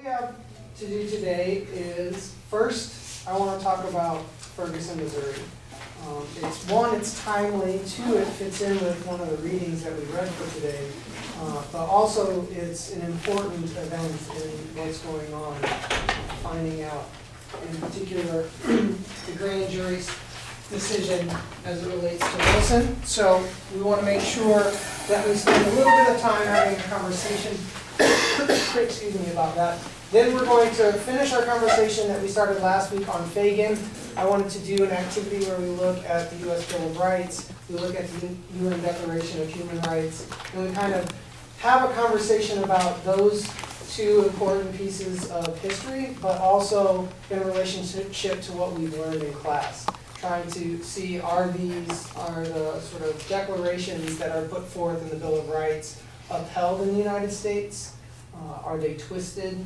What we have to do today is, first, I want to talk about Ferguson, Missouri. It's timely, two, it fits in with one of the readings that we read for today, but also it's an important event in what's going on, finding out, in particular, the grand jury's decision as it relates to Wilson. So we want to make sure that we spend a little bit of time having a conversation excuse me, about that. Then we're going to finish our conversation that we started last week on Fagan. I wanted to do an activity where we look at the U.S. Bill of Rights, we look at the UN Declaration of Human Rights, and we kind of have a conversation about those two important pieces of history, but also in relationship to what we've learned in class. Trying to see, are the sort of declarations that are put forth in the Bill of Rights upheld in the United States? Are they twisted?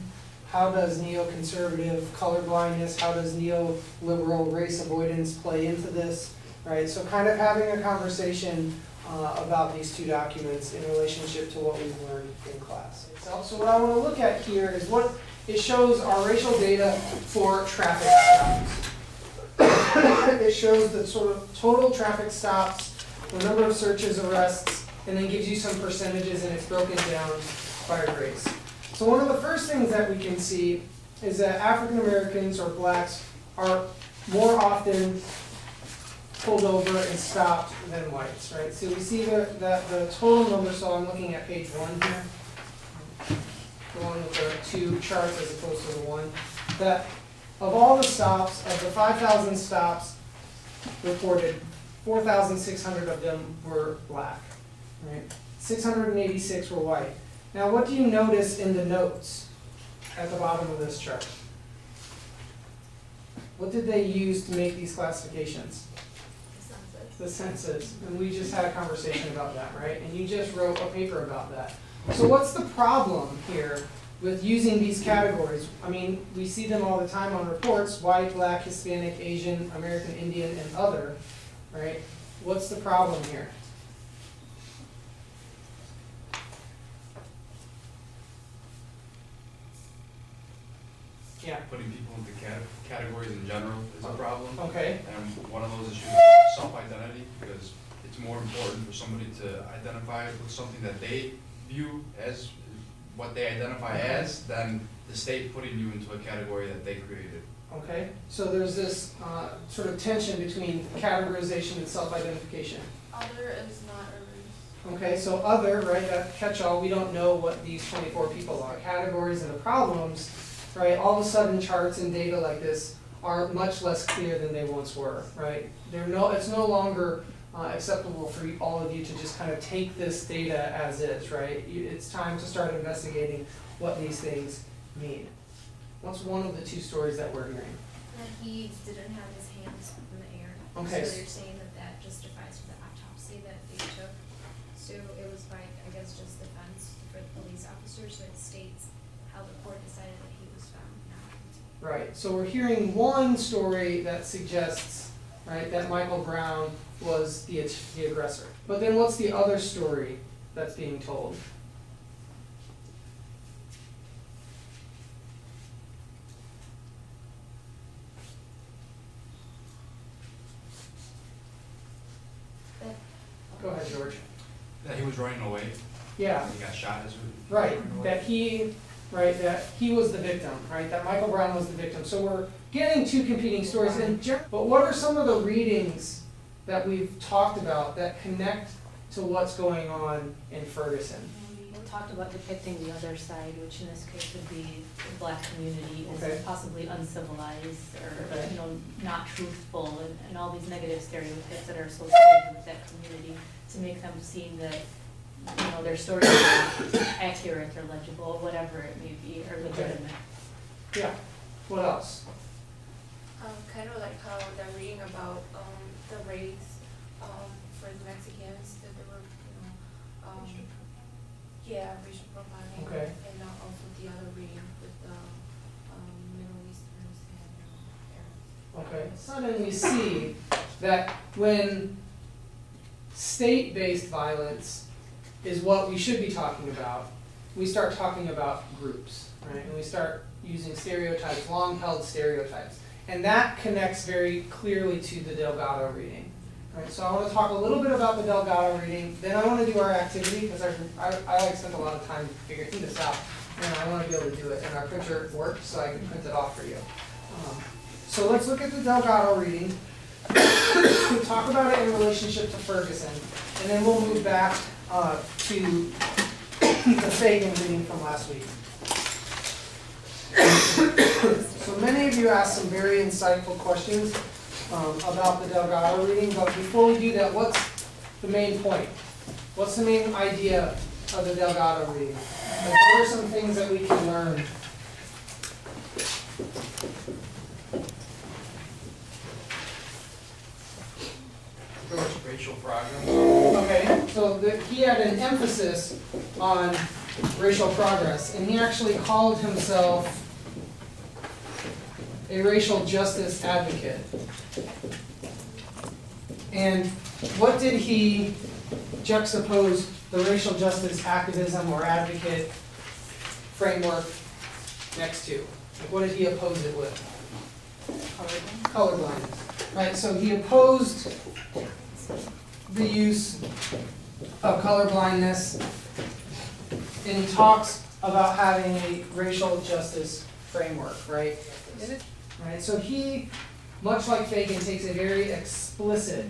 How does neoconservative colorblindness, how does neoliberal race avoidance play into this, right? So kind of having a conversation about these two documents in relationship to what we've learned in class. So what I want to look at here is what it shows our racial data for traffic stops. It shows the sort of total traffic stops, the number of searches, arrests, and then gives you some percentages, and it's broken down by race. So one of the first things that we can see is that African Americans or blacks are more often pulled over and stopped than whites, right? So we see the total number, so I'm looking at page 1 here, the one with the two charts as opposed to the one, that of all the stops, of the 5,000 stops reported, 4,600 of them were black, right? 686 were white. Now, what do you notice in the notes at the bottom of this chart? What did they use to make these classifications? The census. And we just had a conversation about that, right? And you just wrote a paper about that. So what's the problem here with using these categories? I mean, we see them all the time on reports: white, black, Hispanic, Asian, American Indian, and other, right? What's the problem here? Yeah. Putting people into categories in general is a problem. Okay. And one of those issues is self-identity, because it's more important for somebody to identify with something that they view as what they identify as than the state putting you into a category that they created. Okay, so there's this sort of tension between categorization and self-identification. Other is not a race. Okay, so other, right, that catch-all, we don't know what these 24 people are. Categories and the problems, right, all of a sudden charts and data like this are much less clear than they once were, right? It's no longer acceptable for all of you to just kind of take this data as is, right? It's time to start investigating what these things mean. What's one of the two stories that we're hearing? That he didn't have his hands in the air. Okay. So they're saying that that justifies for the autopsy that they took. So it was by, I guess, just defense for the police officer, so it states how the court decided that he was found not guilty. Right, so we're hearing one story that suggests, right, that Michael Brown was the aggressor. But then what's the other story that's being told? But Go ahead, George. That he was running away, Yeah, he got shot as he right, was running away. that he was the victim, right, that Michael Brown was the victim. So we're getting two competing stories. But what are some of the readings that we've talked about that connect to what's going on in Ferguson? We talked about depicting the other side, which in this case would be the black community Okay. as possibly uncivilized or, Okay. not truthful, and all these negative stereotypes that are associated with that community to make them seem that, their stories are accurate or legible, whatever it may be, or legitimate. Yeah, what else? Kind of like how they're reading about the race for the Mexicans, that there were, racial profiling. Okay. And also the other reading with the Middle Easterns and Arabs. Okay, so then we see that when state-based violence is what we should be talking about, we start talking about groups, right? And we start using stereotypes, long-held stereotypes. And that connects very clearly to the Delgado reading. Right, so I want to talk a little bit about the Delgado reading, then I want to do our activity, because I spent a lot of time figuring this out, and I want to be able to do it, and our printer works, so I can print it off for you. So let's look at the Delgado reading, we'll talk about it in relationship to Ferguson, and then we'll move back to the Fagan reading from last week. So many of you asked some very insightful questions about the Delgado reading, but before we do that, what's the main point? What's the main idea of the Delgado reading? Like, what are some things that we can learn? Racial progress. Okay, so he had an emphasis on racial progress, and he actually called himself a racial justice advocate. And what did he juxtapose the racial justice activism or advocate framework next to? Like, what did he oppose it with? Colorblindness. Right, so he opposed the use of colorblindness, and he talks about having a racial justice framework, right? Right, so he, much like Fagan, takes a very explicit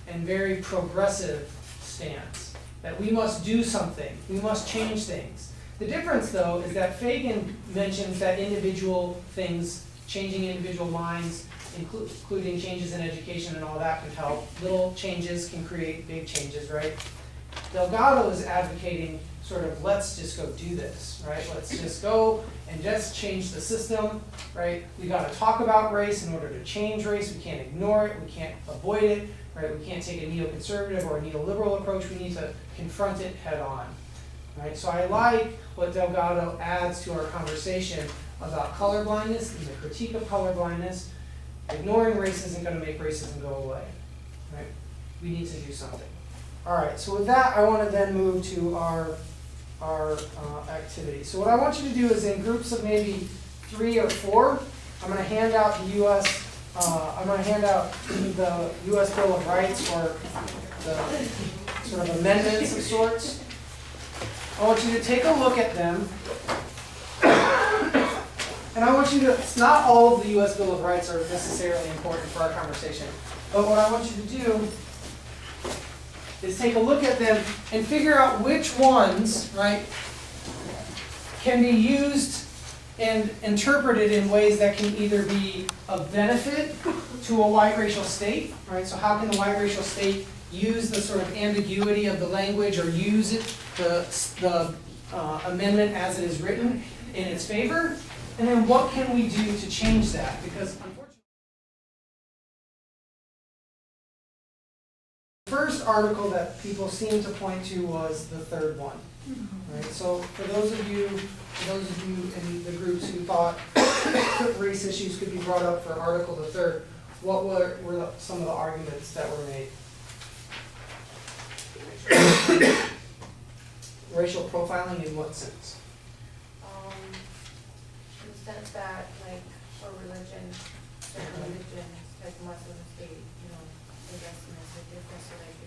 and very progressive stance that we must do something, we must change things. The difference, though, is that Fagan mentions that individual things, changing individual minds, including changes in education and all that can help. Little changes can create big changes, right? Delgado is advocating sort of, let's just go do this, right? Let's just go and just change the system, right? We gotta talk about race in order to change race. We can't ignore it, we can't avoid it, right? We can't take a neoconservative or a neoliberal approach. We need to confront it head on, right? So I like what Delgado adds to our conversation about colorblindness and the critique of colorblindness. Ignoring race isn't gonna make racism go away, right? We need to do something. All right, so with that, I want to then move to our activity. So what I want you to do is, in groups of maybe 3 or 4, I'm going to hand out the U.S. The U.S. Bill of Rights, or the sort of amendments of sorts. I want you to take a look at them, and I want you to. It's not all of the U.S. Bill of Rights are necessarily important for our conversation, but what I want you to do is take a look at them and figure out which ones, right, can be used and interpreted in ways that can either be of benefit to a white racial state, right? So how can the white racial state use the sort of ambiguity of the language, or use it, the amendment as it is written, in its favor? And then what can we do to change that? Because unfortunately, the first article that people seem to point to was the third one, right? So for those of you in the groups who thought race issues could be brought up for Article the Third, what were some of the arguments that were made? Racial profiling in what sense? In the sense that, like, for religion, certain religions, like Muslim state, the estimates are different, so like,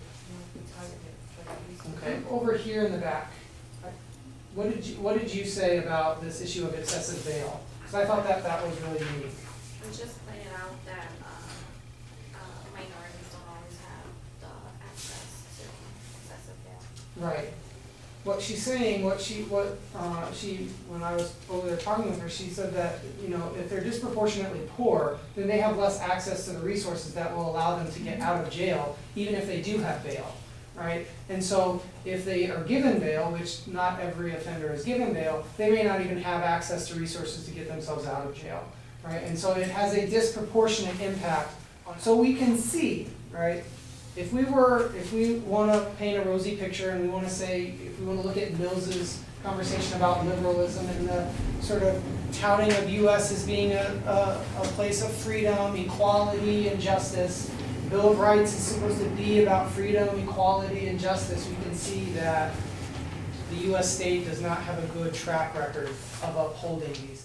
be targeted for that reason. Okay, over here in the back, what did you say about this issue of excessive bail? Because I thought that was really unique. We just pointed out that minorities don't always have the access to excessive bail. Right. What she's saying, when I was over there talking with her, she said that, if they're disproportionately poor, then they have less access to the resources that will allow them to get out of jail, even if they do have bail, right? And so if they are given bail, which not every offender is given bail, they may not even have access to resources to get themselves out of jail, right? And so it has a disproportionate impact. So we can see, right? If we want to paint a rosy picture, and we want to look at Mills's conversation about liberalism and the sort of touting of U.S. as being a place of freedom, equality, and justice, the Bill of Rights is supposed to be about freedom, equality, and justice. We can see that the US state does not have a good track record of upholding these